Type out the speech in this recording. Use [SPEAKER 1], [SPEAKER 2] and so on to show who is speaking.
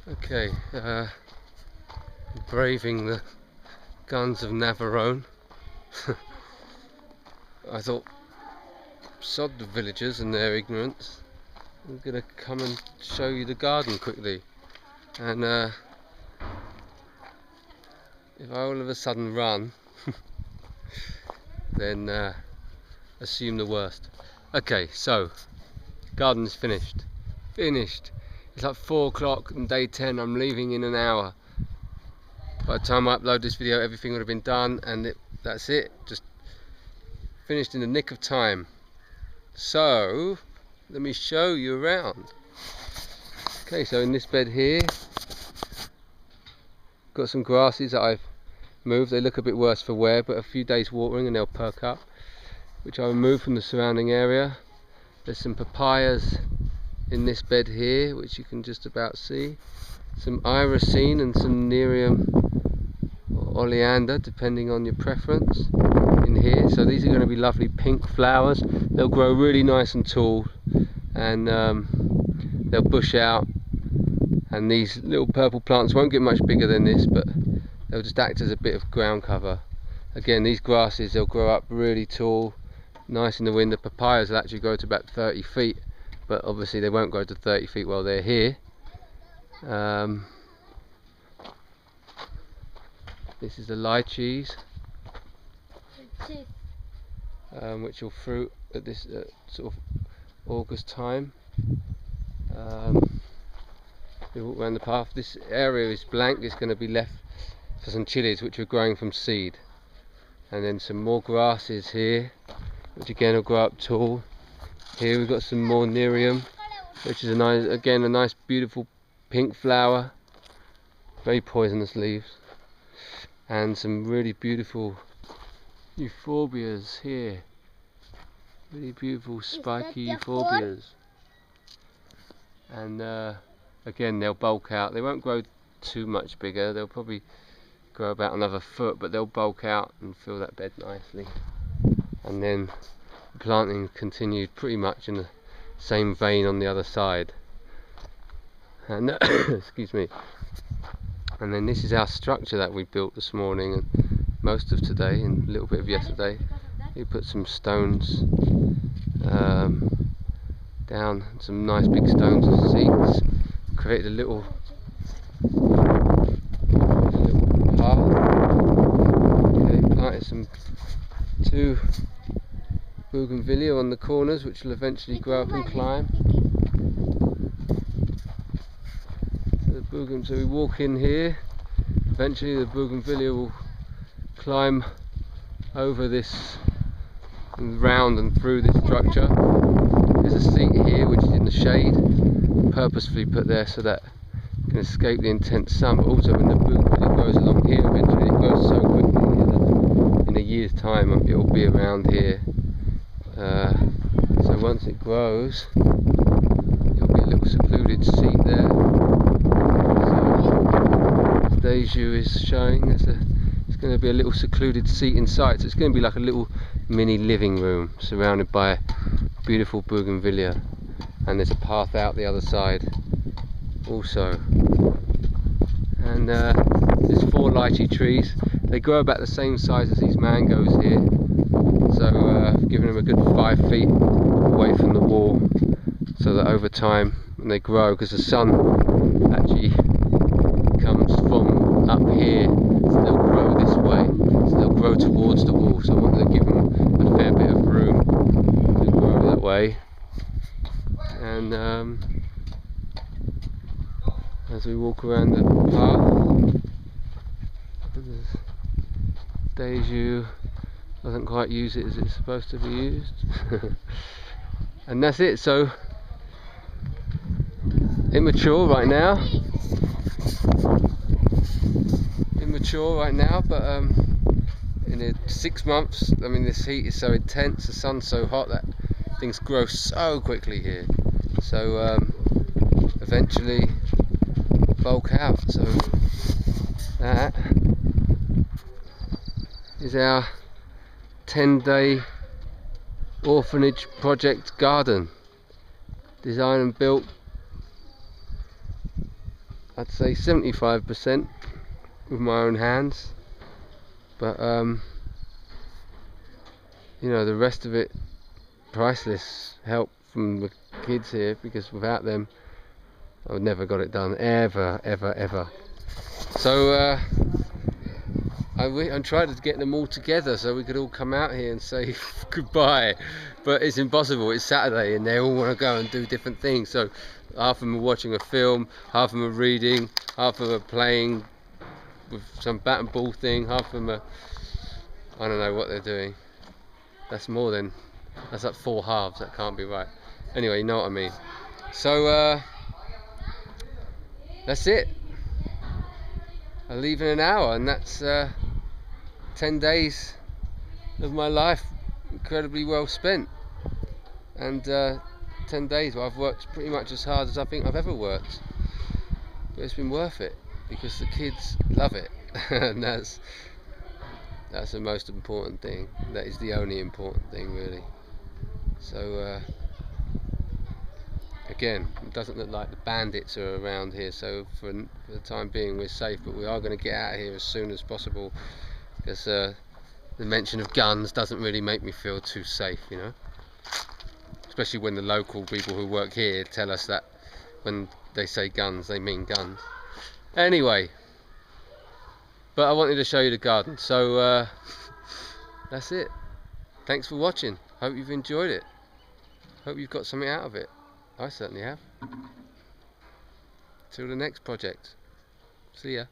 [SPEAKER 1] Okay, braving the guns of Navarone. I thought, sod the villagers and their ignorance. I'm gonna come and show you the garden quickly. And if I all of a sudden run, then assume the worst. Okay, so garden's finished. Finished. It's like 4 o'clock on day 10. I'm leaving in an hour. By the time I upload this video, everything would have been done, and that's it. Just finished in the nick of time. So let me show you around. Okay, so in this bed here, got some grasses that I've moved. They look a bit worse for wear, but a few days watering and they'll perk up, which I removed from the surrounding area. There's some papayas in this bed here, which you can just about see. Some irisine and some Nerium or oleander, depending on your preference, in here. So these are going to be lovely pink flowers. They'll grow really nice and tall, and they'll bush out. And these little purple plants won't get much bigger than this, but they'll just act as a bit of ground cover. Again, these grasses, they'll grow up really tall, nice in the wind. The papayas will actually grow to about 30 feet, but obviously they won't grow to 30 feet while they're here. This is the lychees, which will fruit at this sort of August time. We walk around the path. This area is blank. It's going to be left for some chilies, which are growing from seed, and then some more grasses here, which again will grow up tall. Here we've got some more Nerium, which is a nice beautiful pink flower, very poisonous leaves, and some really beautiful euphorbias here, really beautiful spiky euphorbias. And again, they'll bulk out. They won't grow too much bigger. They'll probably grow about another foot, but they'll bulk out and fill that bed nicely. And then the planting continued pretty much in the same vein on the other side. And excuse me. And then this is our structure that we built this morning and most of today and a little bit of yesterday. We put some stones down, some nice big stones and seats. Created a little path. Okay, planted two bougainvillea on the corners, which will eventually grow up and climb. So we walk in here. Eventually the bougainvillea will climb over this and round and through this structure. There's a seat here which is in the shade, purposefully put there so that it can escape the intense sun, but also when the bougainvillea grows along here, eventually it grows so quickly that in a year's time it will be around here. So once it grows, it will be a little secluded seat there. So Deju is showing it's going to be a little secluded seat inside, so it's going to be like a little mini living room surrounded by beautiful bougainvillea, and there's a path out the other side also. And there's 4 lychee trees. They grow about the same size as these mangoes here, so I've given them a good 5 feet away from the wall, so that over time when they grow, because the sun actually comes from up here, so they'll grow this way, so they'll grow towards the wall, so I want to give them a fair bit of room to grow that way. And as we walk around the path, Deju doesn't quite use it as it's supposed to be used. And that's it. So immature right now, but in 6 months, I mean, this heat is so intense, the sun's so hot that things grow so quickly here, so eventually bulk out. So that is our 10-day orphanage project garden, designed and built I'd say 75% with my own hands, but you know, the rest of it, priceless help from the kids here, because without them I would never got it done, ever. So I tried to get them all together so we could all come out here and say goodbye, but it's impossible. It's Saturday and they all want to go and do different things. So half of them are watching a film, half of them are reading, half of them are playing with some bat and ball thing, half of them are, I don't know what they're doing. That's like 4 halves. That can't be right. Anyway, you know what I mean. So that's it. I leave in an hour, and that's 10 days of my life incredibly well spent. And 10 days where I've worked pretty much as hard as I think I've ever worked, but it's been worth it because the kids love it. And that's the most important thing. That is the only important thing, really. So again, it doesn't look like the bandits are around here, so for the time being we're safe, but we are going to get out of here as soon as possible, because the mention of guns doesn't really make me feel too safe, you know, especially when the local people who work here tell us that when they say guns they mean guns. Anyway, but I wanted to show you the garden, so that's it. Thanks for watching. Hope you've enjoyed it. Hope you've got something out of it. I certainly have. Till the next project. See ya.